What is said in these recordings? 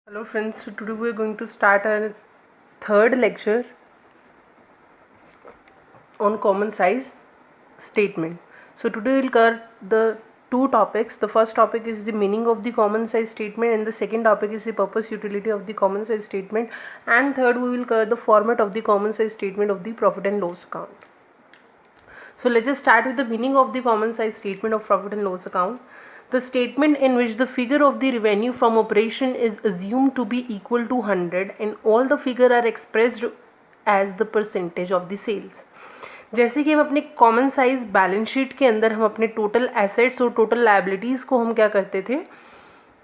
Hello friends, so today we are going to start our third lecture on common size statement. So today we'll cover the two topics. The first topic is the meaning of the common size statement and the second topic is the purpose utility of the common size statement, and third we will cover the format of the common size statement of the profit and loss account. So let's just start with the meaning of the common size statement of profit and loss account. The statement in which the figure of the revenue from operation is assumed to be equal to 100 and all the figure are expressed as the percentage of the sales. जैसे कि हम अपने common size balance sheet के अंदर हम अपने total assets और total liabilities को हम क्या करते थे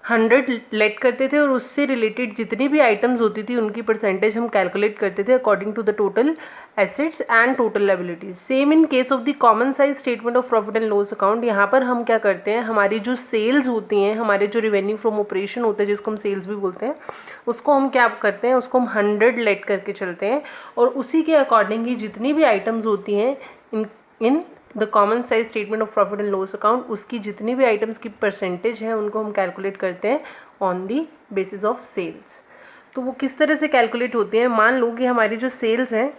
100 लेट करते थे और उससे रिलेटेड जितनी भी आइटम्स होती थी उनकी परसेंटेज हम कैलकुलेट करते थे according to the total assets and total liabilities. Same in case of the common size statement of profit and loss account. यहाँ पर हम क्या करते हैं, हमारी जो सेल्स होती हैं, हमारे जो रेवेन्यू फ्रॉम ऑपरेशन होते हैं जिसको हम सेल्स भी बोलते हैं, उसको हम क्या करते हैं, उसको हम 100 लेट करके चलते हैं और उसी के अकॉर्डिंग ही जितनी भी आइटम्स होती हैं in the common size statement of profit and loss account, उसकी जितनी भी आइटम्स की परसेंटेज है उनको हम कैलकुलेट करते हैं on the basis of sales. तो वो किस तरह से कैलकुलेट होती हैं, मान लो कि हमारी जो सेल्स हैं,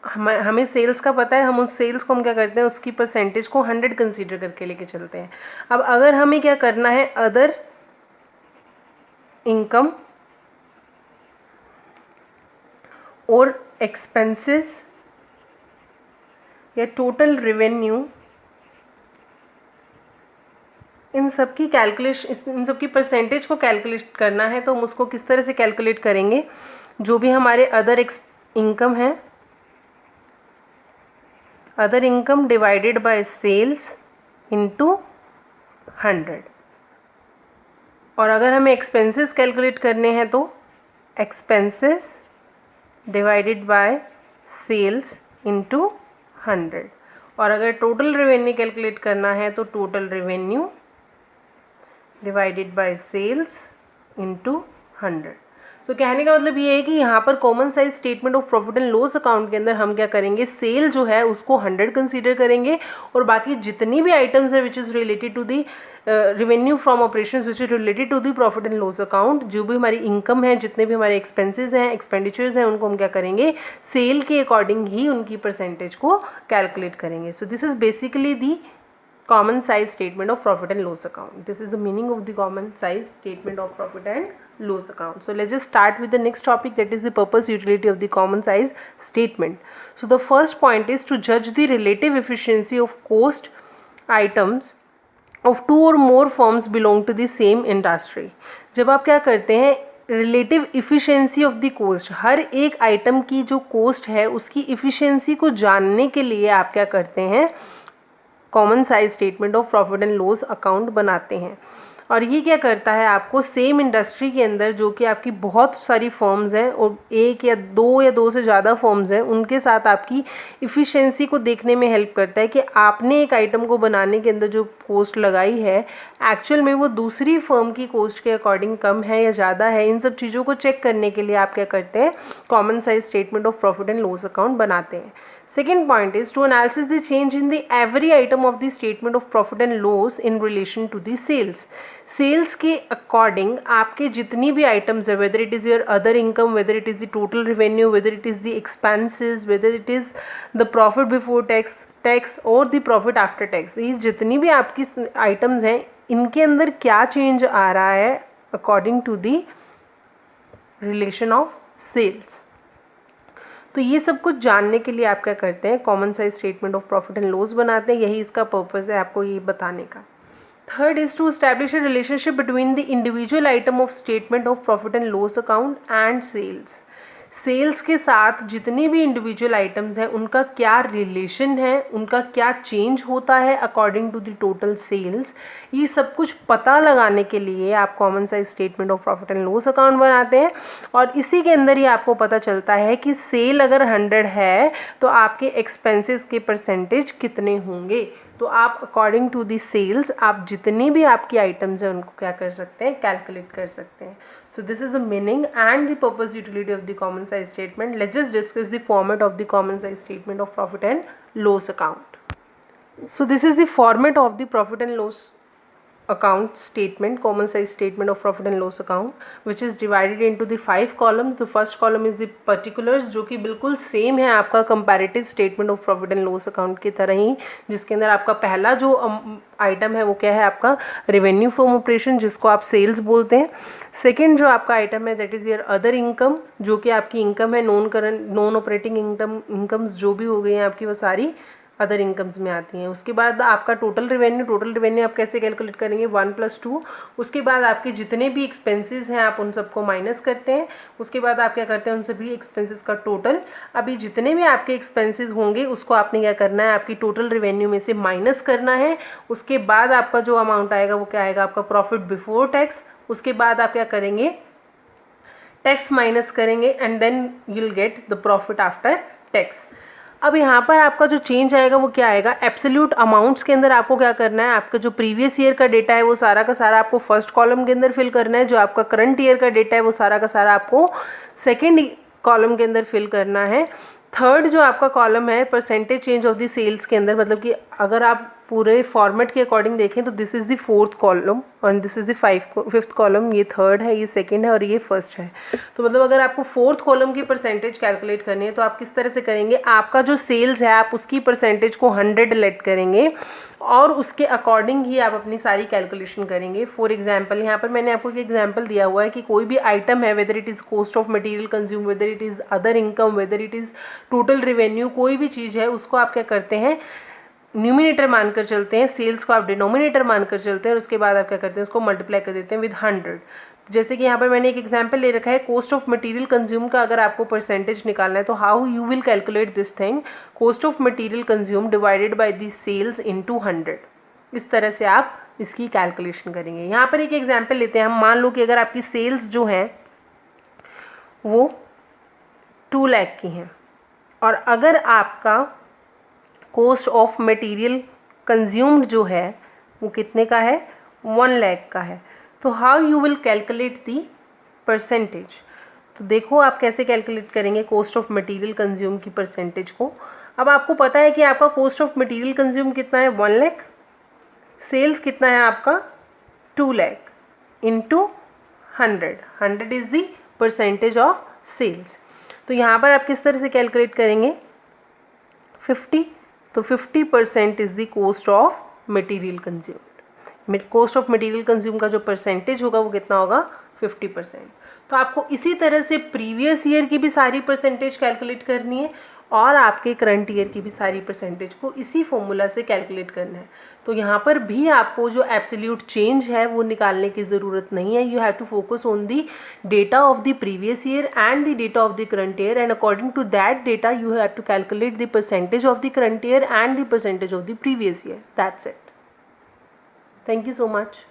हमें सेल्स का पता है, हम उस सेल्स को हम क्या करते हैं, उसकी परसेंटेज को 100 कंसीडर करके लेके चलते हैं. अब अगर हमें क्या करना है, अदर इनकम और एक्सपेंसेस या टोटल रेवेन्यू, इन सब की कैलकुलेशन, इन सब की परसेंटेज को कैलकुलेट करना है, तो हम उसको किस तरह से कैलकुलेट करेंगे, जो भी हमारे अदर इनकम है, other income divided by sales into 100. और अगर हमें एक्सपेंसेस कैलकुलेट करने हैं तो expenses divided by sales into 100. और अगर टोटल रेवेन्यू कैलकुलेट करना है तो total revenue divided by sales into 100. तो कहने का मतलब ये है कि यहाँ पर common size statement of profit and loss account के अंदर हम क्या करेंगे, सेल जो है उसको 100 कंसीडर करेंगे और बाकी जितनी भी आइटम्स है which is related to the revenue from operations which is related to the profit and loss account, जो भी हमारी इनकम है, जितने भी हमारे एक्सपेंसेस हैं, एक्सपेंडिचर्स हैं, उनको हम क्या करेंगे, सेल के अकॉर्डिंग ही उनकी परसेंटेज को कैलकुलेट करेंगे. So this is basically the common size statement of profit and loss account. This is the meaning of the common size statement of profit and loss account. So let's just start with the next topic, that is the purpose utility of the common size statement. So the first point is to judge the relative efficiency of cost items of two or more firms belong to the same industry. जब आप क्या करते हैं, relative efficiency of the cost, हर एक item की जो coast है उसकी इफ़िशेंसी को जानने के लिए आप क्या करते हैं, common size statement of profit and loss account बनाते हैं. और ये क्या करता है, आपको सेम इंडस्ट्री के अंदर जो कि आपकी बहुत सारी फर्म्स हैं और एक या दो से ज़्यादा फर्म्स हैं, उनके साथ आपकी इफ़िशेंसी को देखने में हेल्प करता है कि आपने एक आइटम को बनाने के अंदर जो कॉस्ट लगाई है एक्चुअल में वो दूसरी फर्म की कॉस्ट के अकॉर्डिंग कम है या ज़्यादा है. इन सब चीज़ों को चेक करने के लिए आप क्या करते हैं, common size statement of profit and loss account बनाते हैं. Second point is to analyze the change in the every item of the statement of profit and loss in relation to the sales. Sales के according आपके जितनी भी items है, whether it is your other income, whether it is the total revenue, whether it is the expenses, whether it is the profit before tax or the profit after tax, ये जितनी भी आपकी items हैं इनके अंदर क्या change आ रहा है according to the relation of sales. तो ये सब कुछ जानने के लिए आप क्या करते हैं, common size statement of profit and loss बनाते हैं. यही इसका पर्पस है, आपको ये बताने का. Third is to establish a relationship between the individual item of statement of profit and loss account and sales. Sales के साथ जितनी भी इंडिविजुअल आइटम्स हैं उनका क्या रिलेशन है, उनका क्या चेंज होता है according to the total sales, ये सब कुछ पता लगाने के लिए आप common size statement of profit and loss account बनाते हैं. और इसी के अंदर ही आपको पता चलता है कि सेल अगर 100 है तो आपके एक्सपेंसेस के परसेंटेज कितने होंगे. तो आप अकॉर्डिंग टू दी सेल्स आप जितनी भी आपकी आइटम्स हैं उनको क्या कर सकते हैं, कैलकुलेट कर सकते हैं. So this is the meaning and the purpose utility of the common size statement. Let's just discuss the format of the common size statement of profit and loss account. So this is the format of the profit and loss account statement, common size statement of profit and loss account, which is divided into the 5 columns. The first column is the particulars, जो कि बिल्कुल same है आपका comparative statement of profit and loss account की तरह ही, जिसके अंदर आपका पहला जो आइटम है वो क्या है आपका रेवेन्यू फ्रॉम ऑपरेशन, जिसको आप सेल्स बोलते हैं. सेकेंड जो आपका आइटम है that is your other income, जो कि आपकी इनकम है नॉन ऑपरेटिंग इनकम्स जो भी हो गई हैं आपकी वो सारी अदर इनकम्स में आती हैं. उसके बाद आपका टोटल रेवेन्यू आप कैसे कैलकुलेट करेंगे 1 + 2. उसके बाद आपके जितने भी एक्सपेंसेस हैं आप उन सबको माइनस करते हैं. उसके बाद आप क्या करते हैं उन सभी एक्सपेंसेस का टोटल. अभी जितने भी आपके एक्सपेंसेस होंगे उसको आपने क्या करना है आपकी टोटल रेवेन्यू में से माइनस करना है. उसके बाद आपका जो अमाउंट आएगा वो क्या आएगा आपका प्रॉफिट बिफोर टैक्स. उसके बाद आप क्या करेंगे टैक्स माइनस करेंगे and then you will get the profit after tax. अब यहाँ पर आपका जो चेंज आएगा वो क्या आएगा एब्सोल्यूट अमाउंट्स के अंदर आपको क्या करना है आपका जो प्रीवियस ईयर का डेटा है वो सारा का सारा आपको फर्स्ट कॉलम के अंदर फिल करना है. जो आपका करंट ईयर का डेटा है वो सारा का सारा आपको सेकेंड कॉलम के अंदर फिल करना है. थर्ड जो आपका कॉलम है percentage change of the sales के अंदर, मतलब कि अगर आप पूरे फॉर्मेट के अकॉर्डिंग देखें तो this is the 4th column और this is the 5th column. ये थर्ड है, ये सेकंड है और ये फर्स्ट है. तो मतलब अगर आपको 4th कॉलम की परसेंटेज कैलकुलेट करनी है तो आप किस तरह से करेंगे आपका जो सेल्स है आप उसकी परसेंटेज को 100 लेट करेंगे और उसके अकॉर्डिंग ही आप अपनी सारी कैलकुलेशन करेंगे. फॉर एग्जाम्पल यहाँ पर मैंने आपको एक एग्जाम्पल दिया हुआ है कि कोई भी आइटम है whether it is cost of material consume, whether it is other income, whether it is total revenue, कोई भी चीज़ है उसको आप क्या करते हैं न्यूमिनेटर मानकर चलते हैं, सेल्स को आप डिनोमिनेटर मानकर चलते हैं और उसके बाद आप क्या करते हैं उसको मल्टीप्लाई कर देते हैं विद 100. जैसे कि यहाँ पर मैंने एक एग्जांपल ले रखा है कॉस्ट ऑफ मटेरियल कंज्यूम का. अगर आपको परसेंटेज निकालना है तो how you will calculate this thing cost of material consume divided by the sales into 100. इस तरह से आप इसकी कैलकुलेशन करेंगे. यहाँ पर एक एग्जाम्पल लेते हैं हम. मान लो कि अगर आपकी सेल्स जो हैं वो 2 लाख की हैं और अगर आपका कॉस्ट ऑफ मटेरियल कंज्यूम्ड जो है वो कितने का है 1 लाख का है. तो how you will calculate the percentage. तो देखो आप कैसे कैलकुलेट करेंगे कॉस्ट ऑफ मटेरियल कंज्यूम की परसेंटेज को. अब आपको पता है कि आपका कॉस्ट ऑफ मटेरियल कंज्यूम कितना है 1 लाख, सेल्स कितना है आपका 2 lakh into 100 is the percentage of sales. तो यहाँ पर आप किस तरह से कैलकुलेट करेंगे 50. तो 50% is the cost of material consumed. Cost of material consume का जो परसेंटेज होगा वो कितना होगा 50%. तो आपको इसी तरह से प्रीवियस ईयर की भी सारी परसेंटेज कैलकुलेट करनी है और आपके करंट ईयर की भी सारी परसेंटेज को इसी फॉर्मूला से कैलकुलेट करना है. तो यहाँ पर भी आपको जो एब्सोल्यूट चेंज है वो निकालने की ज़रूरत नहीं है. You have to focus on the data of the previous year and the data of the current year and according to that data you have to calculate the percentage of the current year and the percentage of the previous year. That's it. Thank you so much.